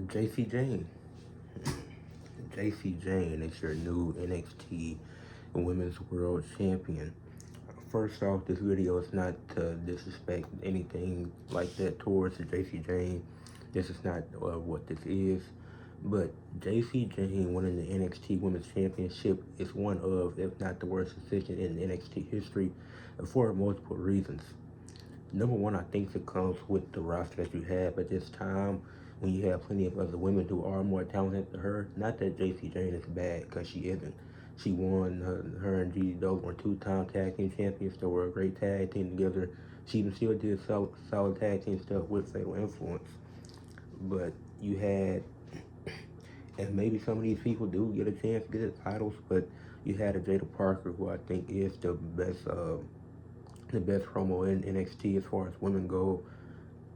Jacy Jayne. Jacy Jayne is your new NXT Women's World Champion. First off, this video is not to disrespect anything like that towards Jacy Jayne. This is not what this is. But Jacy Jayne winning the NXT Women's Championship is one of, if not the worst decision in NXT history for multiple reasons. Number one, I think it comes with the roster that you have at this time when you have plenty of other women who are more talented than her. Not that Jacy Jayne is bad, because she isn't. She won, her and Gigi Dolan were two-time tag team champions. They were a great tag team together. She even still did solid tag team stuff with Fatal Influence. But you had, and maybe some of these people do get a chance to get the titles, but you had a Jada Parker, who I think is the best promo in NXT as far as women go.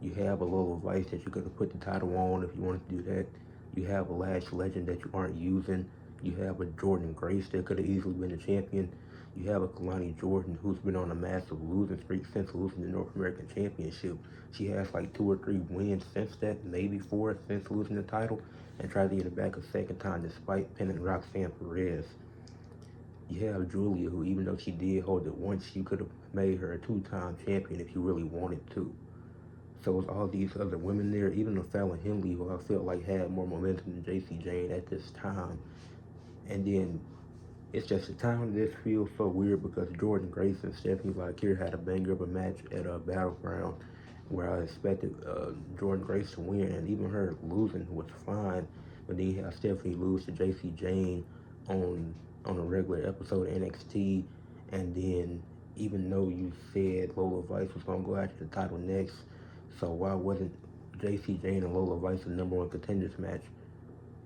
You have a Lola Vice that you could have put the title on if you wanted to do that. You have a Lash Legend that you aren't using. You have a Jordan Grace that could have easily been the champion. You have a Kalani Jordan who's been on a massive losing streak since losing the North American Championship. She has like 2 or 3 wins since that, maybe 4 since losing the title, and tried to get it back a second time despite pinning Roxanne Perez. You have Julia, who even though she did hold it once, you could have made her a 2-time champion if you really wanted to. So it's all these other women there, even the Fallon Henley, who I felt like had more momentum than Jacy Jayne at this time. And then it's just the time of this feels so weird because Jordan Grace and Stephanie Valkyrie had a banger of a match at a Battleground where I expected Jordan Grace to win, and even her losing was fine. But then you have Stephanie lose to Jacy Jayne on a regular episode of NXT, and then even though you said Lola Vice was going to go after the title next, so why wasn't Jacy Jayne and Lola Vice the #1 contenders match?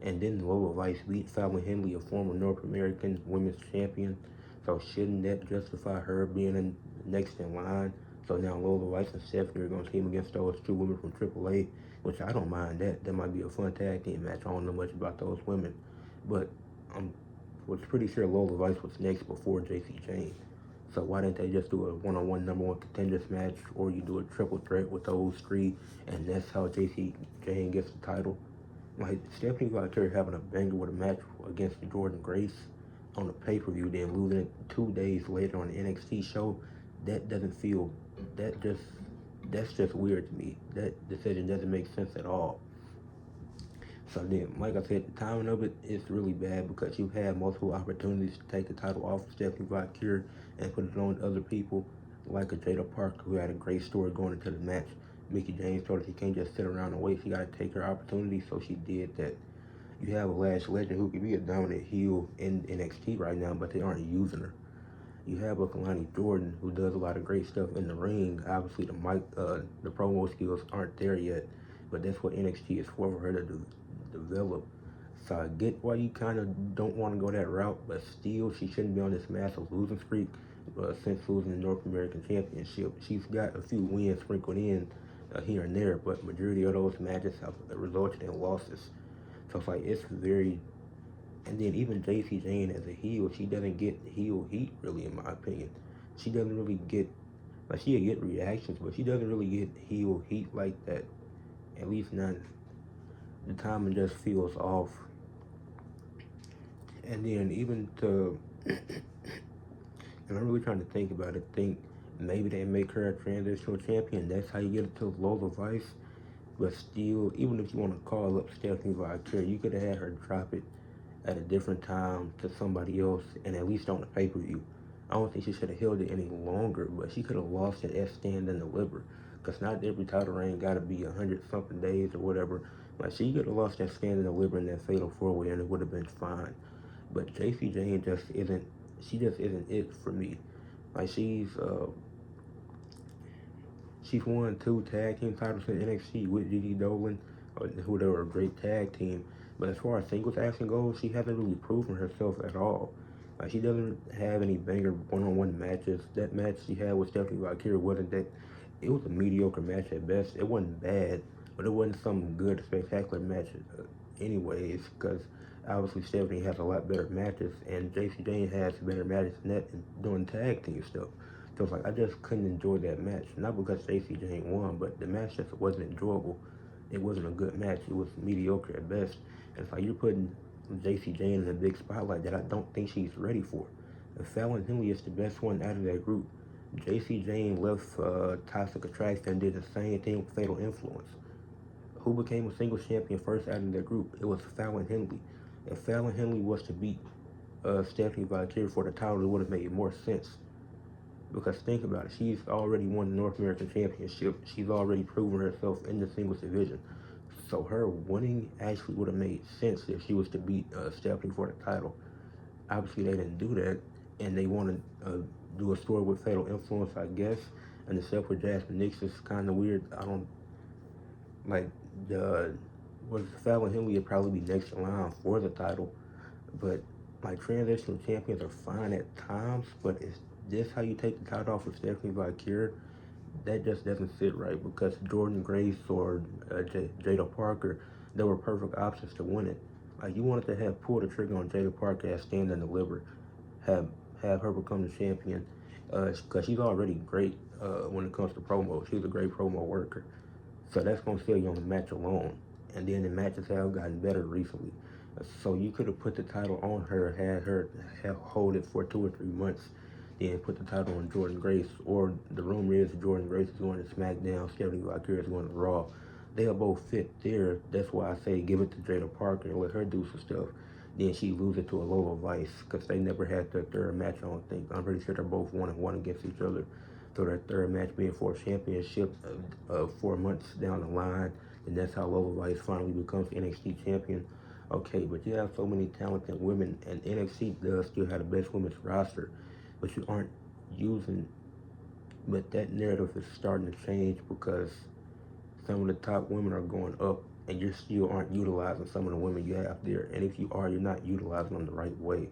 And then Lola Vice beat Fallon Henley, a former North American Women's Champion, so shouldn't that justify her being next in line? So now Lola Vice and Stephanie are going to team against those 2 women from AAA, which I don't mind that. That might be a fun tag team match. I don't know much about those women, but was pretty sure Lola Vice was next before Jacy Jayne. So why didn't they just do a one-on-one #1 contenders match, or you do a triple threat with those 3, and that's how Jacy Jayne gets the title? Like, Stephanie Valkyrie having a banger with a match against Jordan Grace on the pay-per-view, then losing it 2 days later on the NXT show, that doesn't feel, that's just weird to me. That decision doesn't make sense at all. So then, like I said, the timing of it is really bad because you've had multiple opportunities to take the title off of Stephanie Valkyrie and put it on other people, like a Jada Parker, who had a great story going into the match. Mickie James told her she can't just sit around and wait. She got to take her opportunity, so she did that. You have a Lash Legend who could be a dominant heel in NXT right now, but they aren't using her. You have a Kalani Jordan who does a lot of great stuff in the ring. Obviously, the promo skills aren't there yet, but that's what NXT is for her to develop. So I get why you kind of don't want to go that route, but still, she shouldn't be on this massive losing streak since losing the North American Championship. She's got a few wins sprinkled in here and there, but majority of those matches have resulted in losses. So it's like, it's very, and then even Jacy Jayne as a heel, she doesn't get heel heat really, in my opinion. She doesn't really get, like, she'll get reactions, but she doesn't really get heel heat like that. At least not, the timing just feels off. And then even to, and I'm really trying to think about it, think maybe they make her a transitional champion. That's how you get it to Lola Vice. But still, even if you want to call up Stephanie Valkyrie, you could have had her drop it at a different time to somebody else, and at least on the pay-per-view. I don't think she should have held it any longer, but she could have lost it at Stand and Deliver, because not every title reign got to be 100-something days or whatever. Like, she could have lost that Stand and Deliver in that Fatal 4-way, and it would have been fine. But Jacy Jayne just isn't it for me. Like, she's won 2 tag team titles in NXT with Gigi Dolan, who they were a great tag team. But as far as singles action goes, she hasn't really proven herself at all. Like, she doesn't have any banger one-on-one matches. That match she had with Stephanie Valkyrie wasn't that, it was a mediocre match at best. It wasn't bad, but it wasn't some good, spectacular match anyways, because obviously Stephanie has a lot better matches, and Jacy Jayne has better matches than that in doing tag team stuff. So it's like, I just couldn't enjoy that match. Not because Jacy Jayne won, but the match just wasn't enjoyable. it wasn't a good match. It was mediocre at best. And it's like you're putting Jacy Jayne in a big spotlight that I don't think she's ready for. And Fallon Henley is the best one out of that group. Jacy Jayne left Toxic Attraction and did the same thing with Fatal Influence. Who became a single champion first out of that group? It was Fallon Henley. If Fallon Henley was to beat Stephanie Valkyrie for the title, it would have made more sense. Because think about it, she's already won the North American Championship. She's already proven herself in the singles division. So her winning actually would have made sense if she was to beat Stephanie for the title. Obviously, they didn't do that, and they want to do a story with Fatal Influence, I guess. And the stuff with Jasmine Nix is kind of weird. I don't like the was Fallon Henley would probably be next in line for the title, but like transitional champions are fine at times. But is this how you take the title off of Stephanie Valkyrie? That just doesn't sit right because Jordan Grace or Jada Parker, they were perfect options to win it. Like you wanted to have pulled the trigger on Jada Parker as Stand and Deliver, have have her become the champion, because she's already great when it comes to promo. She's a great promo worker, so that's gonna sell you on the match alone. And then the matches have gotten better recently, so you could have put the title on her, had her hold it for 2 or 3 months, then put the title on Jordan Grace. Or the rumor is Jordan Grace is going to SmackDown, Stephanie Valkyrie is going to Raw. They'll both fit there. That's why I say give it to Jada Parker and let her do some stuff. Then she lose it to a Lola Vice because they never had their third match. I don't think. I'm pretty sure they're both 1-1 against each other. So their third match being for a championship 4 months down the line, and that's how Lola Vice finally becomes NXT champion. Okay, but you have so many talented women, and NXT does still have the best women's roster, but you aren't using. But that narrative is starting to change because some of the top women are going up, and you still aren't utilizing some of the women you have there. And if you are, you're not utilizing them the right way,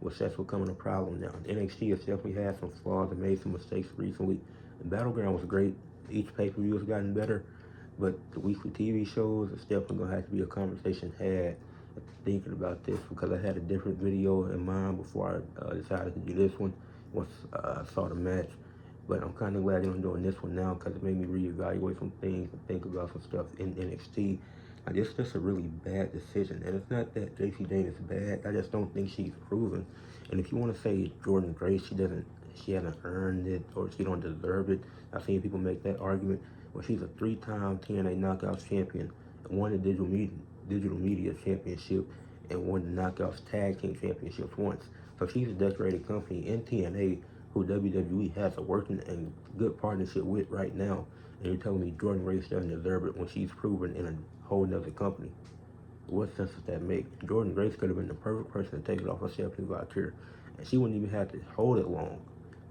which that's becoming a problem now. NXT has definitely had some flaws and made some mistakes recently. The Battleground was great. Each pay-per-view has gotten better, but the weekly TV shows is definitely going to have to be a conversation had thinking about this, because I had a different video in mind before I decided to do this one once I saw the match. But I'm kind of glad I'm doing this one now because it made me reevaluate some things and think about some stuff in NXT. I guess that's a really bad decision. And it's not that Jacy Jayne is bad. I just don't think she's proven. And if you want to say Jordan Grace, she hasn't earned it or she don't deserve it. I've seen people make that argument. Well, she's a 3-time TNA Knockouts champion and won the Digital Media Championship and won the Knockouts Tag Team Championships once. So she's a decorated company in TNA who WWE has a working and good partnership with right now. And you're telling me Jordan Grace doesn't deserve it when she's proven in a whole nother company? What sense does that make? Jordan Grace could have been the perfect person to take it off of Stephanie Valkyrie, and she wouldn't even have to hold it long.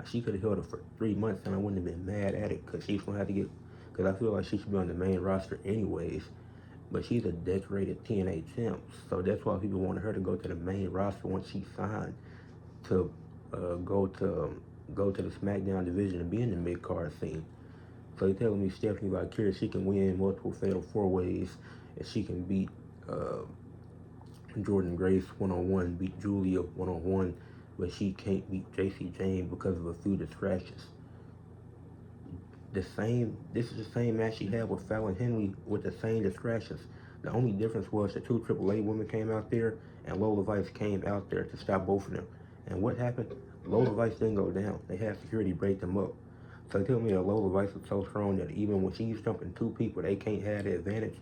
She could have held it for 3 months, and I wouldn't have been mad at it because she's gonna have to get. Because I feel like she should be on the main roster anyways. But she's a decorated TNA champ, so that's why people wanted her to go to the main roster once she signed to go to the SmackDown division and be in the mid card scene. So you're telling me Stephanie Valkyrie, she can win multiple fatal 4-ways, and she can beat Jordan Grace 1-on-1, beat Julia 1-on-1, but she can't beat Jacy Jayne because of a few distractions. This is the same match she had with Fallon Henley with the same distractions. The only difference was the two AAA women came out there and Lola Vice came out there to stop both of them. And what happened? Lola Vice didn't go down. They had security break them up. So they tell me that Lola Vice was so strong that even when she's jumping 2 people, they can't have the advantage.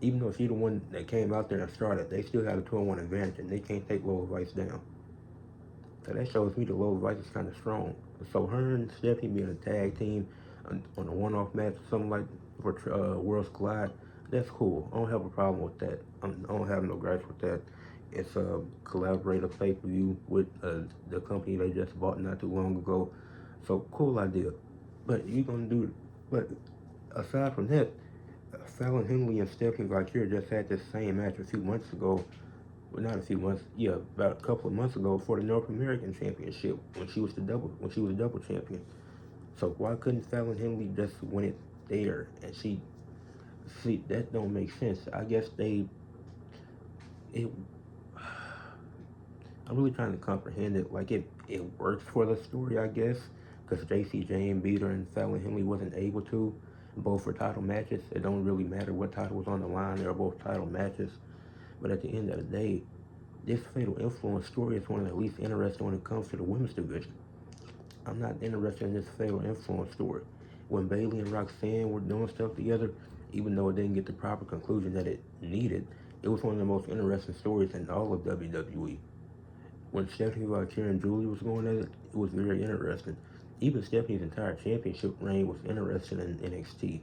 Even though she's the one that came out there and started, they still have a 2-on-1 advantage, and they can't take Lola Vice down. So that shows me that Lola Vice is kind of strong. So her and Stephanie being a tag team on a one-off match or something like for Worlds Collide, that's cool. I don't have a problem with that. I don't have no gripes with that. It's a collaborative pay-per-view with the company they just bought not too long ago. So cool idea. But but aside from that, Fallon Henley and Stephanie Valkyrie just had this same match a few months ago. Well, not a few months, yeah, about a couple of months ago for the North American Championship when she was a double champion. So why couldn't Fallon Henley just win it there? And see, that don't make sense. I guess it. I'm really trying to comprehend it. Like it works for the story, I guess, because Jacy Jayne beat her and Fallon Henley wasn't able to. Both were title matches. It don't really matter what title was on the line. They were both title matches. But at the end of the day, this Fatal Influence story is one of the least interesting when it comes to the women's division. I'm not interested in this Fatal Influence story. When Bayley and Roxanne were doing stuff together, even though it didn't get the proper conclusion that it needed, it was one of the most interesting stories in all of WWE. When Stephanie Valkyrie and Julie was going at it, it was very interesting. Even Stephanie's entire championship reign was interesting in NXT.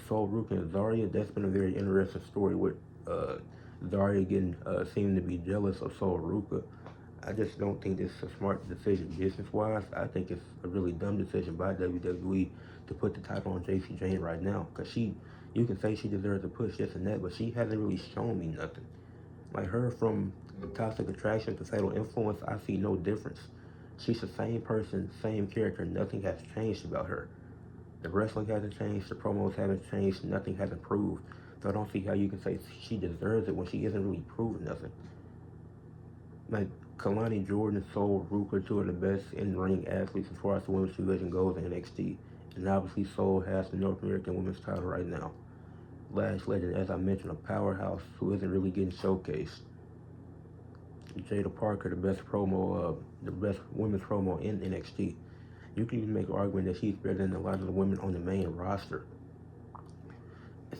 Sol Ruka and Zarya, that's been a very interesting story with Zarya getting seeming to be jealous of Sol Ruka. I just don't think this is a smart decision business-wise. I think it's a really dumb decision by WWE to put the title on Jacy Jayne right now. Because you can say she deserves a push, this and that, but she hasn't really shown me nothing. Like her from Toxic Attraction to Fatal Influence, I see no difference. She's the same person, same character. Nothing has changed about her. The wrestling hasn't changed, the promos haven't changed, nothing has improved. So I don't see how you can say she deserves it when she isn't really proving nothing. Like Kalani Jordan and Sol Ruka, two of the best in-ring athletes as far as the women's division goes in NXT. And obviously Sol has the North American women's title right now. Lash Legend, as I mentioned, a powerhouse who isn't really getting showcased. Jada Parker, the best women's promo in NXT. You can even make an argument that she's better than a lot of the women on the main roster.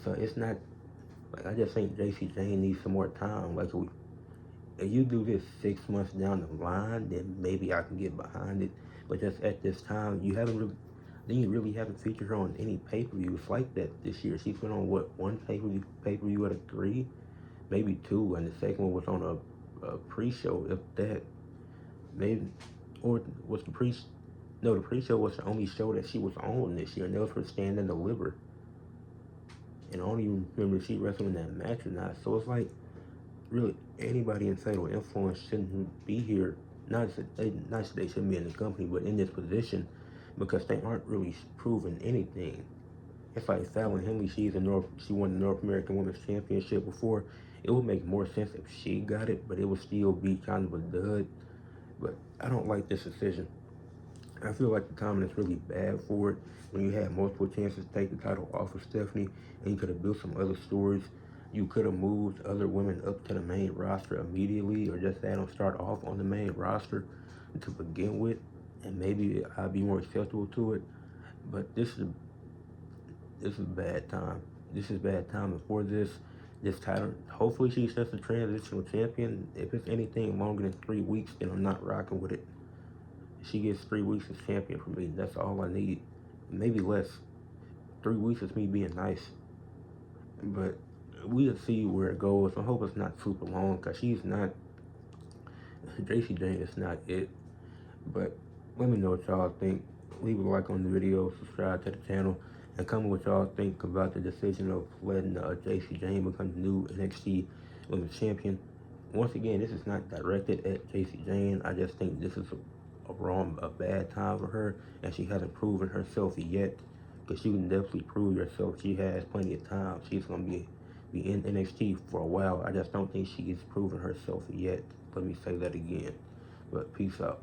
So it's not, like, I just think Jacy Jayne needs some more time. Like, if you do this 6 months down the line, then maybe I can get behind it. But just at this time, you really haven't featured her on any pay-per-views like that this year. She's been on one pay-per-view out of 3, maybe 2, and the second one was on a pre-show, if that. Maybe, or was the pre? No, the pre-show was the only show that she was on this year, and that was for Stand and Deliver. And I don't even remember if she wrestled in that match or not. So it's like, really, anybody in Fatal Influence shouldn't be here. Not that they shouldn't be in the company, but in this position, because they aren't really proving anything. It's like Fallon Henley, she won the North American Women's Championship before. It would make more sense if she got it, but it would still be kind of a dud. But I don't like this decision. I feel like the timing is really bad for it when you had multiple chances to take the title off of Stephanie and you could have built some other stories. You could have moved other women up to the main roster immediately or just had them start off on the main roster to begin with, and maybe I'd be more acceptable to it. But this is bad time. This is bad timing for this title. Hopefully she's just a transitional champion. If it's anything longer than 3 weeks, then I'm not rocking with it. She gets 3 weeks as champion for me. That's all I need. Maybe less. 3 weeks is me being nice. But we'll see where it goes. I hope it's not super long because she's not. Jacy Jayne is not it. But let me know what y'all think. Leave a like on the video, subscribe to the channel, and comment what y'all think about the decision of letting Jacy Jayne become the new NXT Women's Champion. Once again, this is not directed at Jacy Jayne. I just think this is a bad time for her, and she hasn't proven herself yet. Because she can definitely prove herself. She has plenty of time. She's gonna be in NXT for a while. I just don't think she is proven herself yet. Let me say that again. But peace out.